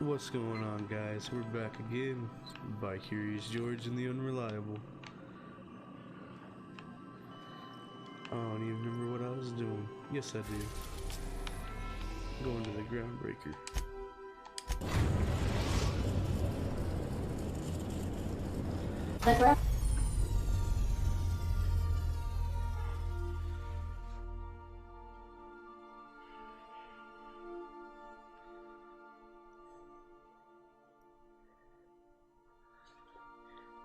What's going on, guys? We're back again by Curious George and the Unreliable. I don't even remember what I was doing. Yes, I do. Going to the Groundbreaker.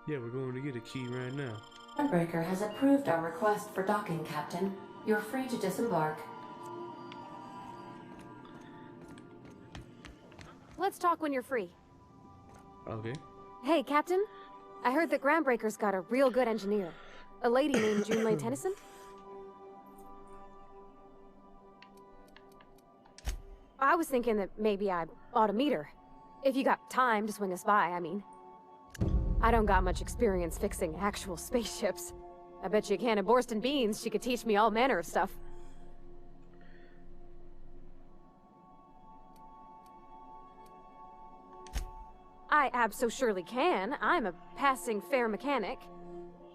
Yeah, we're going to get a key right now. Groundbreaker has approved our request for docking, Captain. You're free to disembark. Let's talk when you're free. Okay. Hey, Captain. I heard that Groundbreaker's got a real good engineer. A lady named Junlei Tennyson? I was thinking that maybe I ought to meet her. If you got time to swing us by, I mean. I don't got much experience fixing actual spaceships. I bet you a can of Borston beans she could teach me all manner of stuff. I abso-surely can. I'm a passing fair mechanic.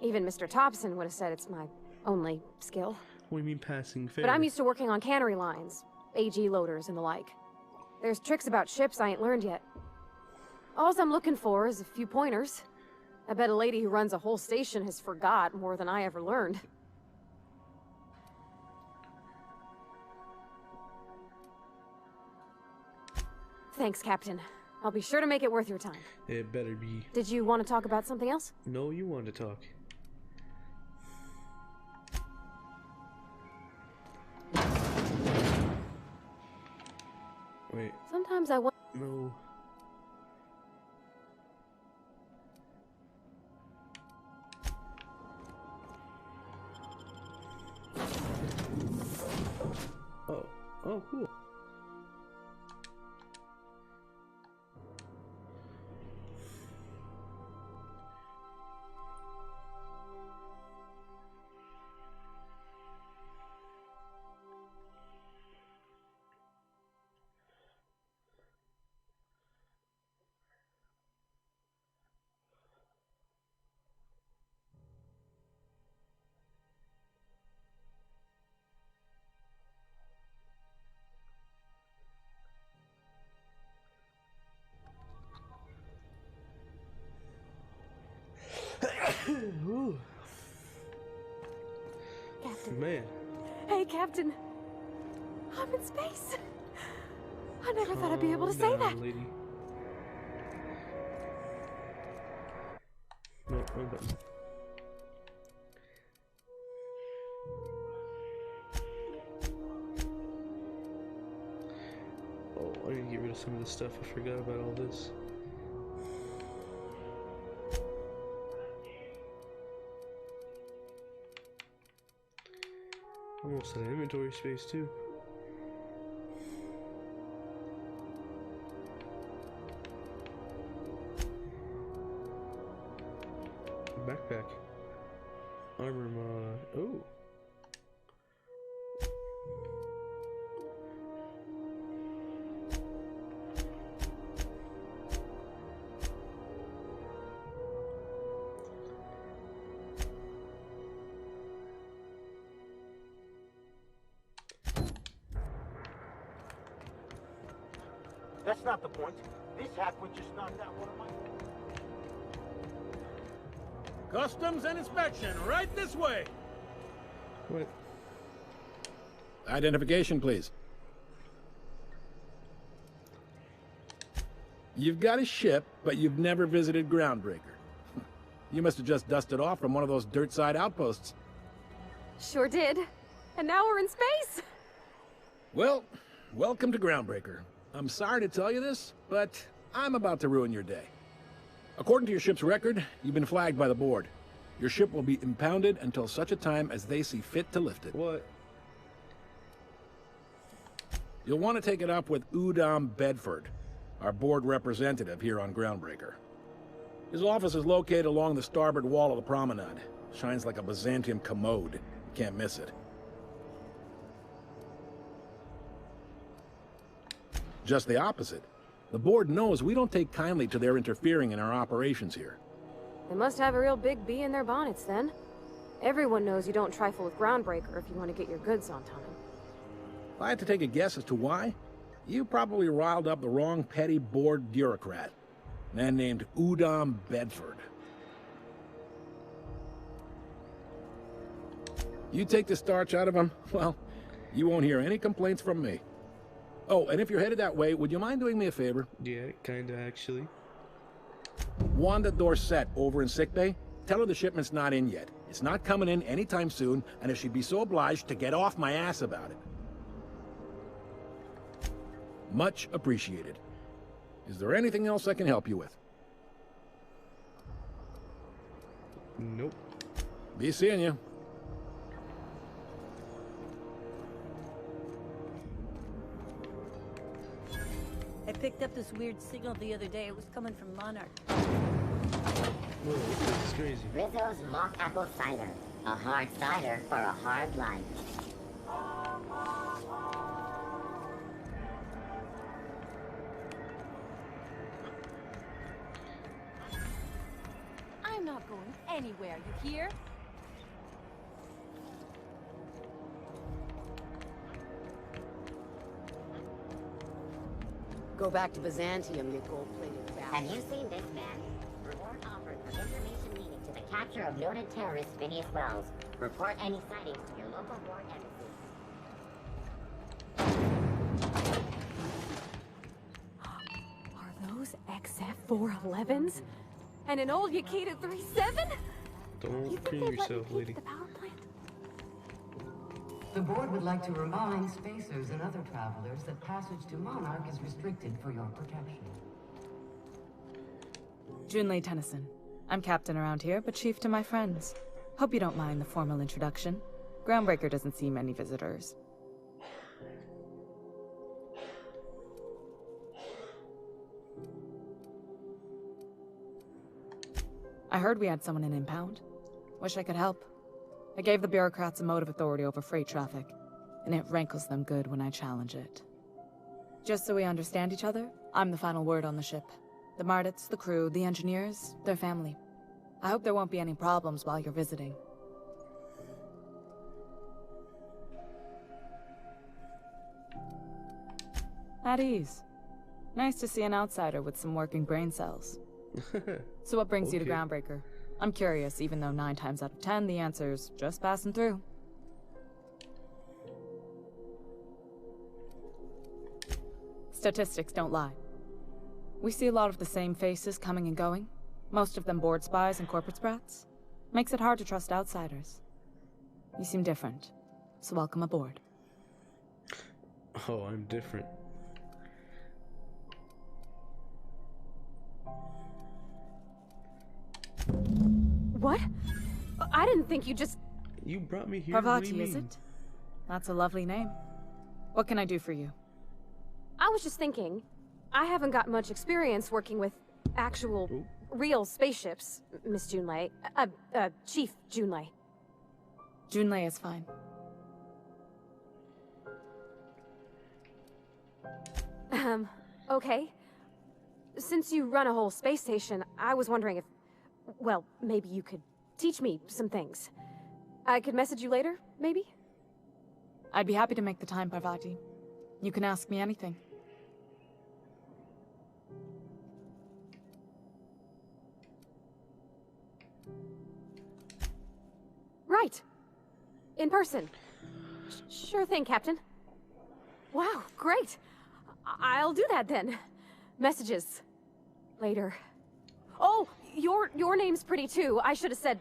Even Mr. Thompson would have said it's my only skill. What do you mean passing fair? But I'm used to working on cannery lines, AG loaders and the like. There's tricks about ships I ain't learned yet. All I'm looking for is a few pointers. I bet a lady who runs a whole station has forgot more than I ever learned. Thanks, Captain. I'll be sure to make it worth your time. It better be. Did you want to talk about something else? No, you want to talk. Wait. Sometimes I want. No. Oh, cool. Captain. Man. Hey, Captain. I'm in space. I never thought I'd be able to say that. Lady. No, wrong button. Oh, I need to get rid of some of this stuff. I forgot about all this. Almost had inventory space too. Backpack. Armor mod. Oh. That's not the point. This hackwit just knocked out one of my... Customs and inspection, right this way! What? Identification, please. You've got a ship, but you've never visited Groundbreaker. You must have just dusted off from one of those dirt-side outposts. Sure did. And now we're in space! Well, welcome to Groundbreaker. I'm sorry to tell you this, but I'm about to ruin your day. According to your ship's record, you've been flagged by the board. Your ship will be impounded until such a time as they see fit to lift it. What? You'll want to take it up with Udom Bedford, our board representative here on Groundbreaker. His office is located along the starboard wall of the promenade. Shines like a Byzantium commode. Can't miss it. Just the opposite. The board knows we don't take kindly to their interfering in our operations here. They must have a real big bee in their bonnets, then. Everyone knows you don't trifle with Groundbreaker if you want to get your goods on time. If I had to take a guess as to why, you probably riled up the wrong petty board bureaucrat. A man named Udom Bedford. You take the starch out of him, well, you won't hear any complaints from me. Oh, and if you're headed that way, would you mind doing me a favor? Yeah, kinda actually. Wanda Dorset over in sickbay, tell her the shipment's not in yet. It's not coming in anytime soon, and if she'd be so obliged to get off my ass about it. Much appreciated. Is there anything else I can help you with? Nope. Be seeing you. I picked up this weird signal the other day. It was coming from Monarch. Whoa, this is crazy. Rizzo's mock apple cider. A hard cider for a hard life. I'm not going anywhere, you hear? Go back to Byzantium, you gold-plated Have bastard. you seen this man? Reward offered for information leading to the capture of noted terrorist Phineas Wells. Report any sightings to your local board embassy. Are those XF-411s? And an old Yakita 37? Don't You think cream they'd let me yourself, keep lady. the power plant? The board would like to remind spacers and other travelers that passage to Monarch is restricted for your protection. Junlei Tennyson. I'm captain around here, but chief to my friends. Hope you don't mind the formal introduction. Groundbreaker doesn't see many visitors. I heard we had someone in impound. Wish I could help. I gave the bureaucrats a motive authority over freight traffic, and it rankles them good when I challenge it. Just so we understand each other, I'm the final word on the ship. The Mardits, the crew, the engineers, their family. I hope there won't be any problems while you're visiting. At ease. Nice to see an outsider with some working brain cells. So what brings you to Okay. Groundbreaker? I'm curious, even though 9 times out of 10 the answer's just passing through. Statistics don't lie. We see a lot of the same faces coming and going, most of them board spies and corporate sprats. Makes it hard to trust outsiders. You seem different, so welcome aboard. Oh, I'm different. What? I didn't think you just... You brought me here. What do Parvati, you is mean? it? That's a lovely name. What can I do for you? I was just thinking, I haven't got much experience working with actual, real spaceships, Miss Junlei. Chief Junlei. Junlei is fine. Okay. Since you run a whole space station, I was wondering if... Well, maybe you could teach me some things. I could message you later, maybe? I'd be happy to make the time, Parvati. You can ask me anything. Right. In person. Sure thing, Captain. Wow, great. I'll do that then. Messages. Later. Oh, your name's pretty too. I should have said...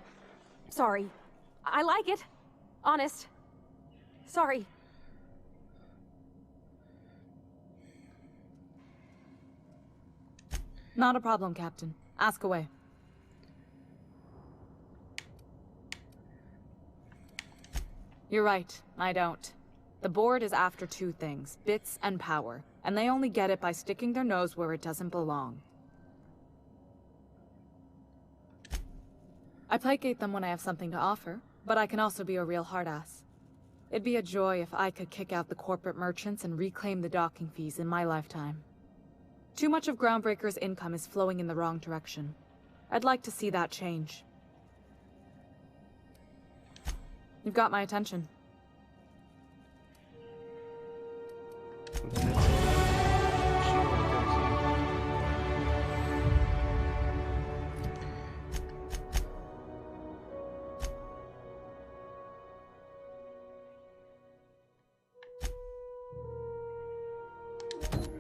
Sorry. I like it. Honest. Sorry. Not a problem, Captain. Ask away. You're right, I don't. The board is after 2 things, bits and power, and they only get it by sticking their nose where it doesn't belong. I placate them when I have something to offer, but I can also be a real hard-ass. It'd be a joy if I could kick out the corporate merchants and reclaim the docking fees in my lifetime. Too much of Groundbreaker's income is flowing in the wrong direction. I'd like to see that change. You've got my attention.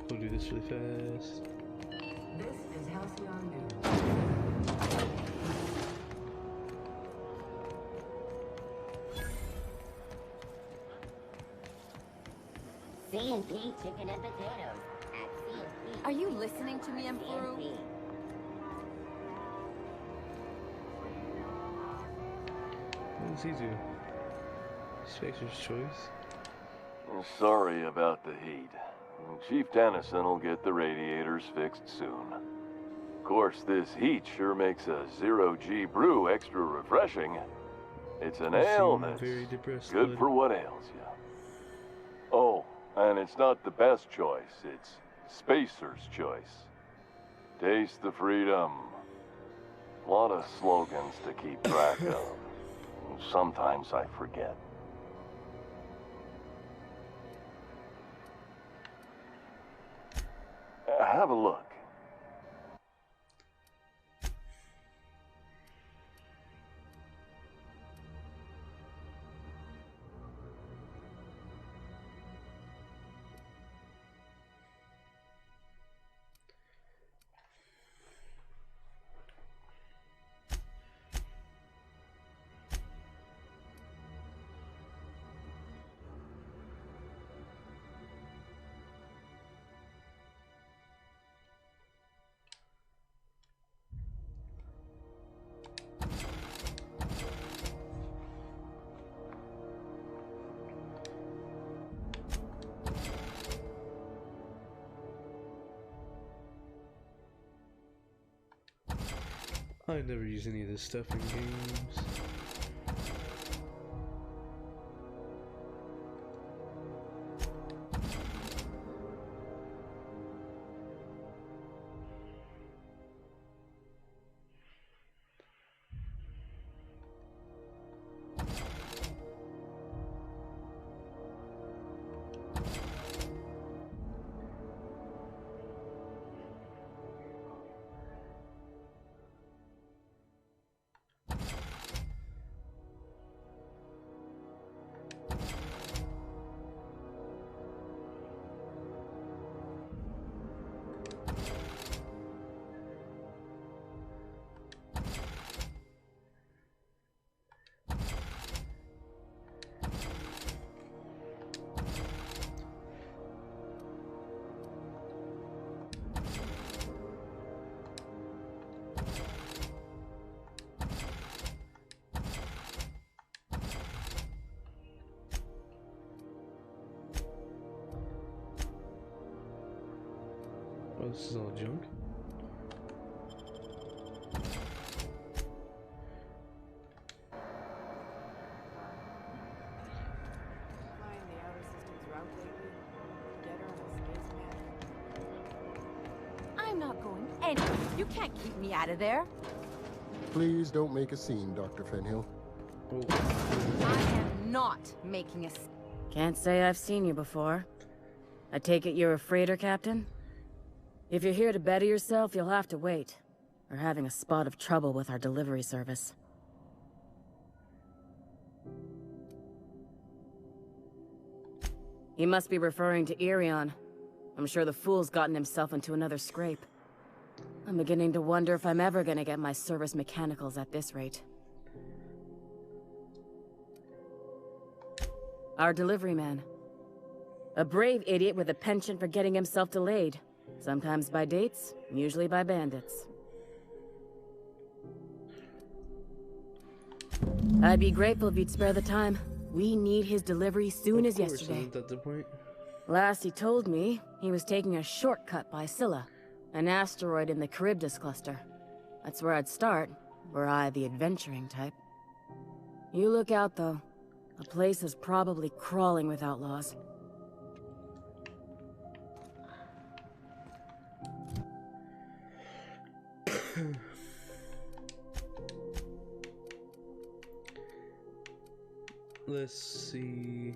We'll do this really fast. This is Halcyon News. C&P chicken and potatoes at C&P. Are you listening to me, Emperor? C&P. What does he do? Spectre's choice. Sorry about the heat. Chief Tennyson will get the radiators fixed soon. Of course, this heat sure makes a zero-G brew extra refreshing. It's an ale that's very depressed, good bud. for what ails you. Oh, and it's not the best choice, it's Spacer's choice. Taste the freedom. A lot of slogans to keep track of. Sometimes I forget. Have a look. I never use any of this stuff in games. Oh, this is all junk? I'm not going anywhere. You can't keep me out of there. Please don't make a scene, Dr. Fenhill. I am not making a scene. Can't say I've seen you before. I take it you're a freighter captain? If you're here to better yourself, you'll have to wait. We're having a spot of trouble with our delivery service. He must be referring to Irion. I'm sure the fool's gotten himself into another scrape. I'm beginning to wonder if I'm ever gonna get my service mechanicals at this rate. Our delivery man. A brave idiot with a penchant for getting himself delayed. Sometimes by dates, usually by bandits. I'd be grateful if you'd spare the time. We need his delivery soon as yesterday. Isn't that the point? Last he told me, he was taking a shortcut by Scylla, an asteroid in the Charybdis cluster. That's where I'd start, were I the adventuring type. You look out, though. The place is probably crawling with outlaws. Let's see.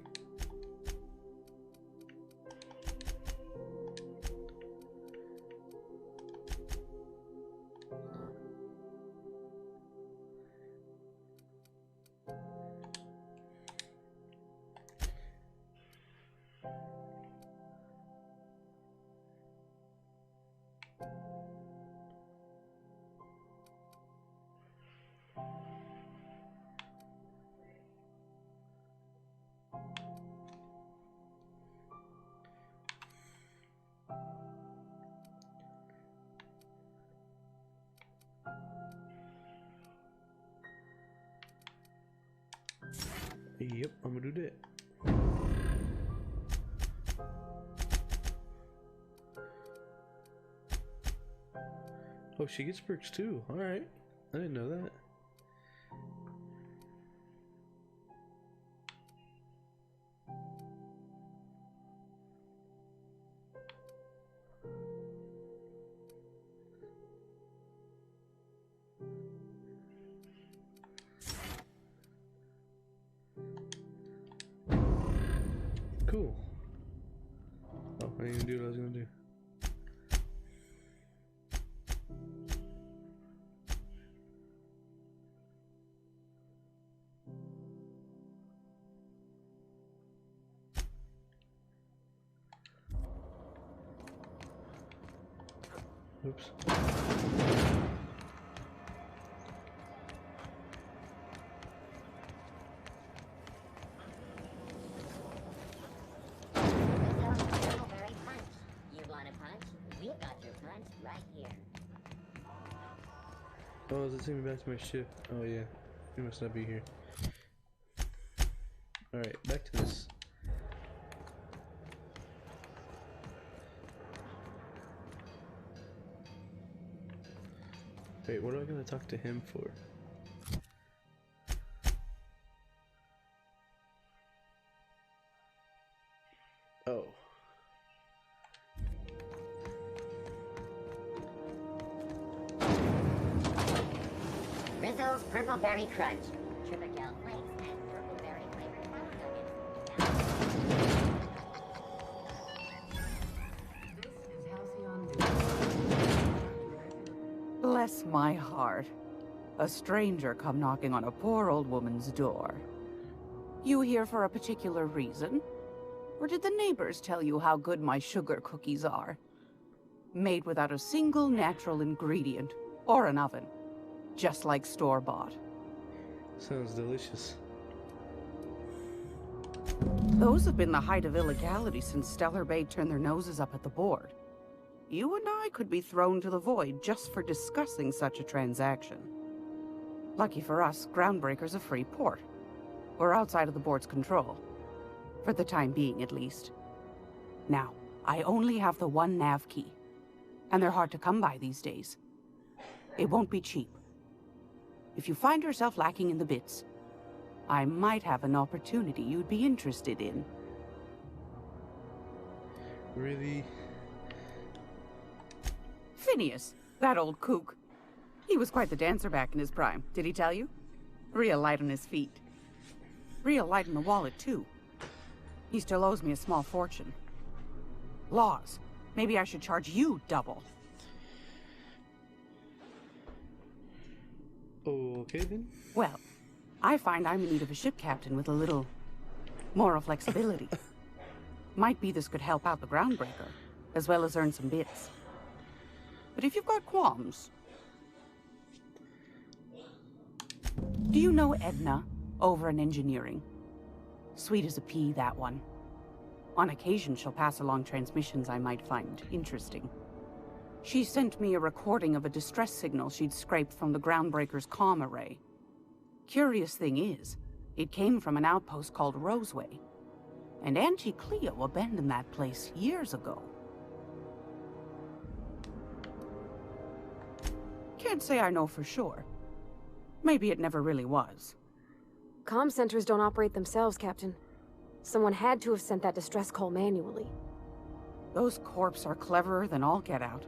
Yep, I'm gonna do that. Oh, she gets perks too. Alright. I didn't know that. Cool. Oh, I didn't even do what I was gonna do. Oops. Oh, does it take me back to my ship? Oh yeah, he must not be here. Alright, back to this. Wait, what am I gonna talk to him for? Oh. Rizzo's Purple Berry Crunch, Triple Gel Flakes, and Purple Berry flavored power nuggets. Bless my heart. A stranger come knocking on a poor old woman's door. You here for a particular reason? Or did the neighbors tell you how good my sugar cookies are? Made without a single natural ingredient, or an oven. Just like store-bought. Sounds delicious. Those have been the height of illegality since Stellar Bay turned their noses up at the board. You and I could be thrown to the void just for discussing such a transaction. Lucky for us, Groundbreaker's a free port. We're outside of the board's control. For the time being, at least. Now, I only have the one nav key. And they're hard to come by these days. It won't be cheap. If you find yourself lacking in the bits, I might have an opportunity you'd be interested in. Really? Phineas, that old kook. He was quite the dancer back in his prime, did he tell you? Real light on his feet. Real light in the wallet, too. He still owes me a small fortune. Laws. Maybe I should charge you double. Okay then. Well, I find I'm in need of a ship captain with a little moral flexibility. Might be this could help out the Groundbreaker, as well as earn some bits. But if you've got qualms... Do you know Edna, over in engineering? Sweet as a pea, that one. On occasion, she'll pass along transmissions I might find interesting. She sent me a recording of a distress signal she'd scraped from the Groundbreaker's comm array. Curious thing is, it came from an outpost called Roseway. And Auntie Cleo abandoned that place years ago. Can't say I know for sure. Maybe it never really was. Comm centers don't operate themselves, Captain. Someone had to have sent that distress call manually. Those corps are cleverer than all get out.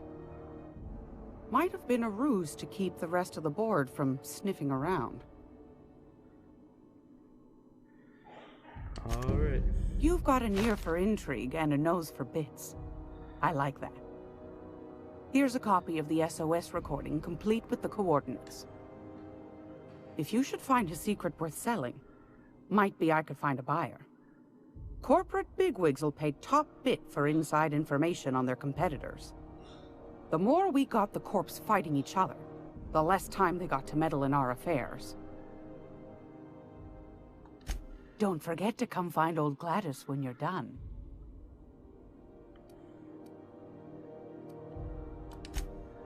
Might have been a ruse to keep the rest of the board from sniffing around. Alright. You've got an ear for intrigue and a nose for bits. I like that. Here's a copy of the SOS recording, complete with the coordinates. If you should find a secret worth selling, might be I could find a buyer. Corporate bigwigs will pay top bit for inside information on their competitors. The more we got the corps fighting each other, the less time they got to meddle in our affairs. Don't forget to come find old Gladys when you're done.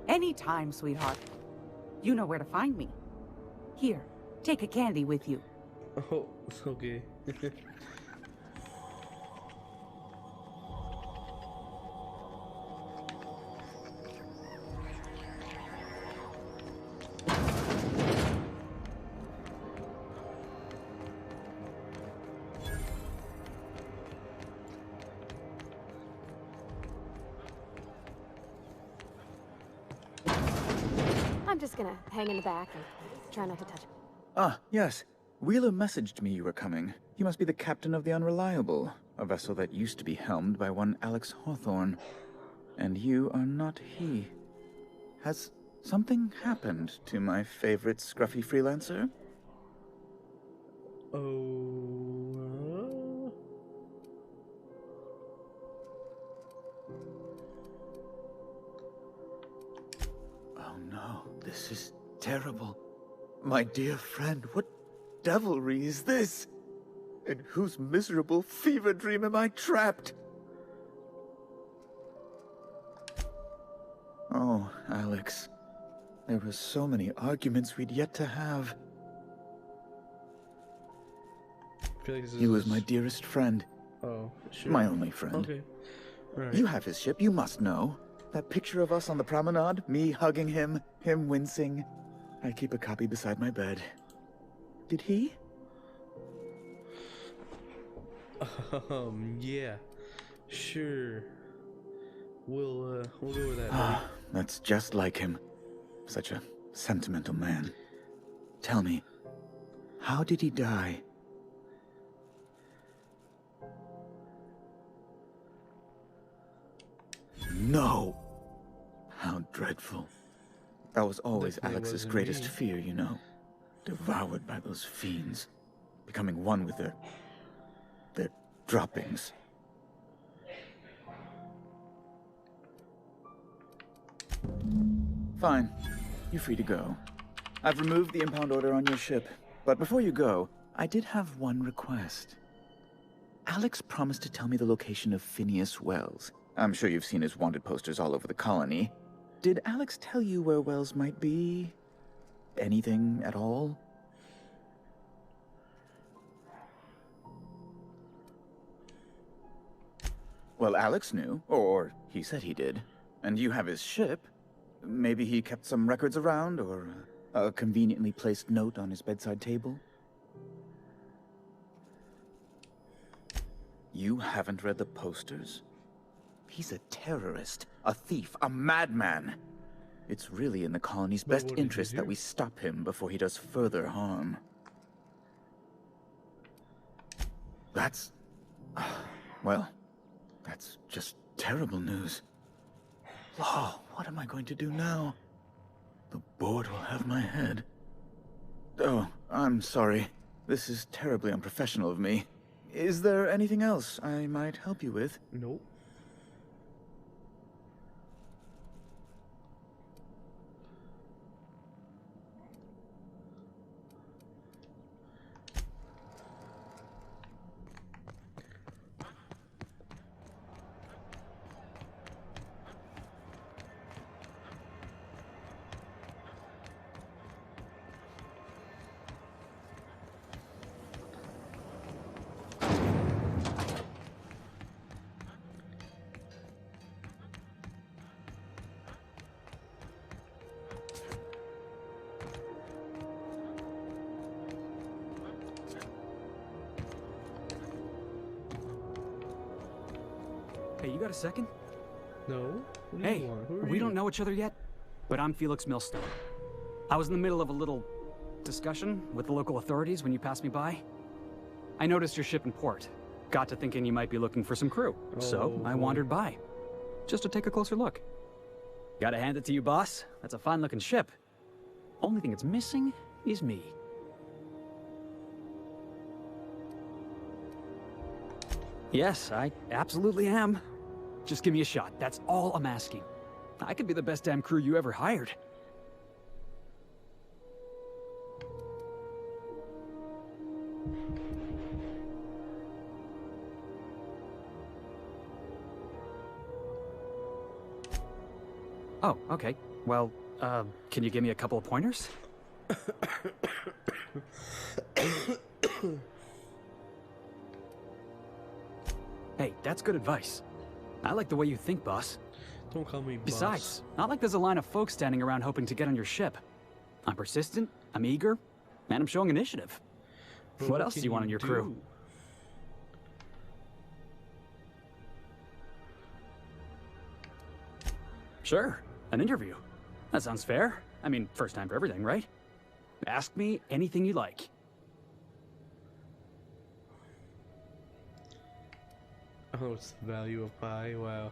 Anytime, sweetheart. You know where to find me. Here, take a candy with you. Oh, okay. I'm just gonna hang in the back and try not to touch it. Ah, yes. Wheeler messaged me you were coming. He must be the captain of the Unreliable, a vessel that used to be helmed by one Alex Hawthorne. And you are not he. Has something happened to my favorite scruffy freelancer? Oh. Oh no, this is terrible. My dear friend, what devilry is this? In whose miserable fever dream am I trapped? Oh, Alex. There were so many arguments we'd yet to have. I feel like this He was is... my dearest friend. Oh, sure. My only friend. Okay. Right. You have his ship, you must know. That picture of us on the promenade, me hugging him, him wincing. I keep a copy beside my bed. Did he? Yeah. Sure. We'll go with that, buddy. Ah, that's just like him. Such a sentimental man. Tell me, how did he die? No! How dreadful. That was always Definitely Alex's wasn't greatest me. fear, you know. Devoured by those fiends. Becoming one with their droppings. Fine. You're free to go. I've removed the impound order on your ship. But before you go, I did have one request. Alex promised to tell me the location of Phineas Wells. I'm sure you've seen his wanted posters all over the colony. Did Alex tell you where Wells might be? Anything at all? Well, Alex knew, or he said he did. And you have his ship. Maybe he kept some records around, or a conveniently placed note on his bedside table? You haven't read the posters? He's a terrorist, a thief, a madman. It's really in the colony's best interest that we stop him before he does further harm. That's... well, that's just terrible news. Oh, what am I going to do now? The board will have my head. Oh, I'm sorry. This is terribly unprofessional of me. Is there anything else I might help you with? Nope. Hey, you got a second? No. What do Hey, you want? Who are we you? don't know each other yet. but I'm Felix Millstone. I was in the middle of a little discussion with the local authorities when you passed me by. I noticed your ship in port. Got to thinking you might be looking for some crew, so I wandered by, just to take a closer look. Gotta hand it to you, boss. That's a fine-looking ship. Only thing it's missing is me. Yes, I absolutely am. Just give me a shot. That's all I'm asking. I could be the best damn crew you ever hired. Oh, okay. Well, can you give me a couple of pointers? Hey, that's good advice. I like the way you think, boss. Don't call me boss. Besides, not like there's a line of folks standing around hoping to get on your ship. I'm persistent, I'm eager, and I'm showing initiative. What else do you want on your crew? Sure, an interview. That sounds fair. I mean, first time for everything, right? Ask me anything you like. Oh, it's the value of pi? Wow.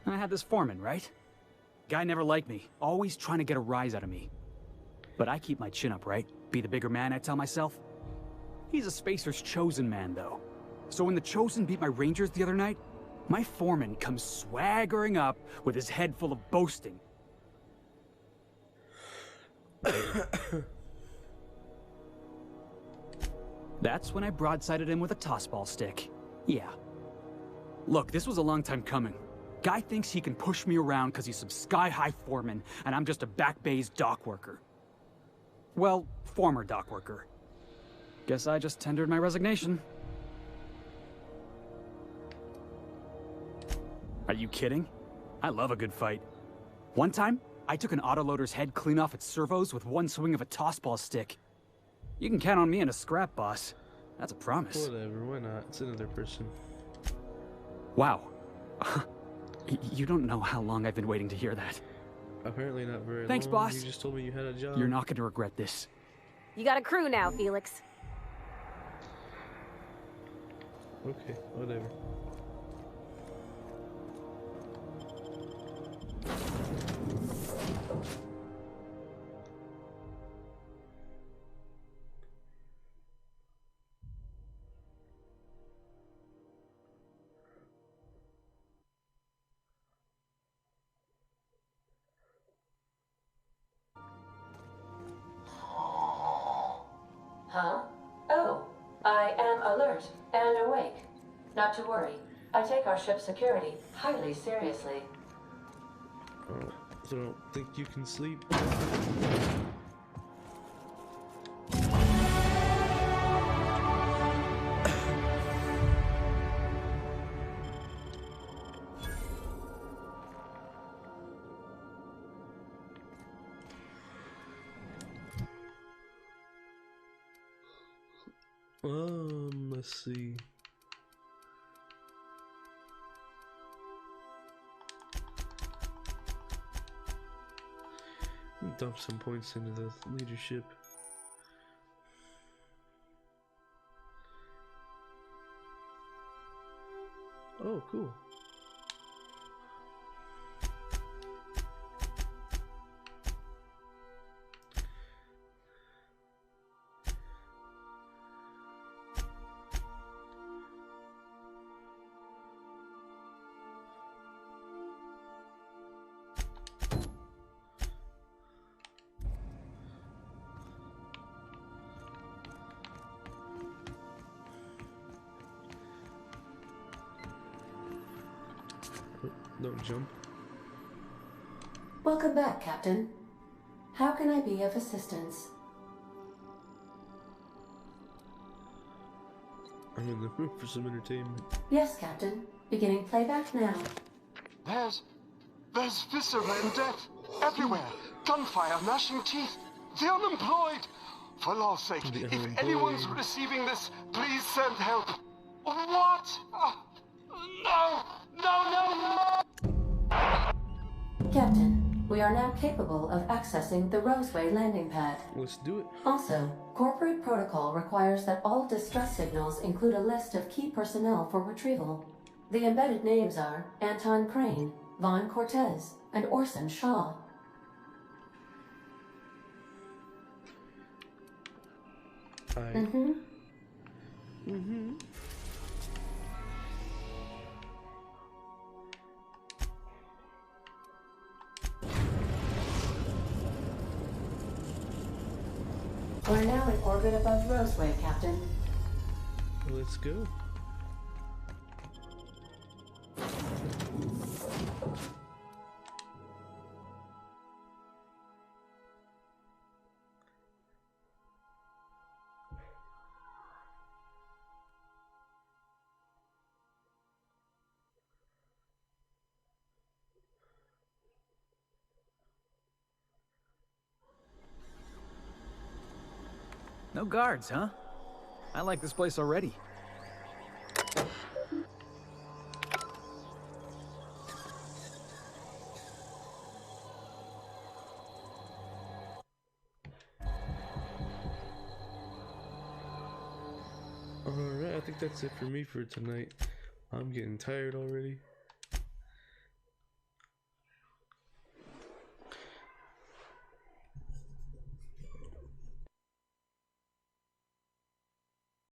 I had this foreman, right? Guy never liked me, always trying to get a rise out of me. But I keep my chin up, right? Be the bigger man, I tell myself. He's a Spacer's chosen man, though. So when the Chosen beat my Rangers the other night, my foreman comes swaggering up with his head full of boasting. That's when I broadsided him with a tossball stick. Yeah. Look, this was a long time coming. Guy thinks he can push me around because he's some sky-high foreman, and I'm just a back bay's dock worker. Well, former dock worker. Guess I just tendered my resignation. Are you kidding? I love a good fight. One time, I took an autoloader's head clean off its servos with one swing of a tossball stick. You can count on me in a scrap, boss. That's a promise. Whatever, why not? It's another person. Wow. You don't know how long I've been waiting to hear that. Apparently not very long. Thanks, boss. You just told me you had a job. You're not going to regret this. You got a crew now, Felix. Okay, whatever. Huh? Oh, I am alert and awake. Not to worry. I take our ship's security highly seriously. Oh, so I don't think you can sleep. Let's see. Dump some points into the leadership. Oh, cool. Don't jump. Welcome back, Captain. How can I be of assistance? I'm in the mood for some entertainment. Yes, Captain. Beginning playback now. There's viscera and death everywhere. Gunfire, gnashing teeth. The unemployed. For law's sake, if anyone's receiving this, please send help. What? No! No, no, no! Captain, we are now capable of accessing the Roseway landing pad. Let's do it. Also, corporate protocol requires that all distress signals include a list of key personnel for retrieval. The embedded names are Anton Crane, Vaughn Cortez, and Orson Shaw. We're now in orbit above Roseway, Captain. Let's go. No guards, huh? I like this place already. Alright, I think that's it for me for tonight. I'm getting tired already.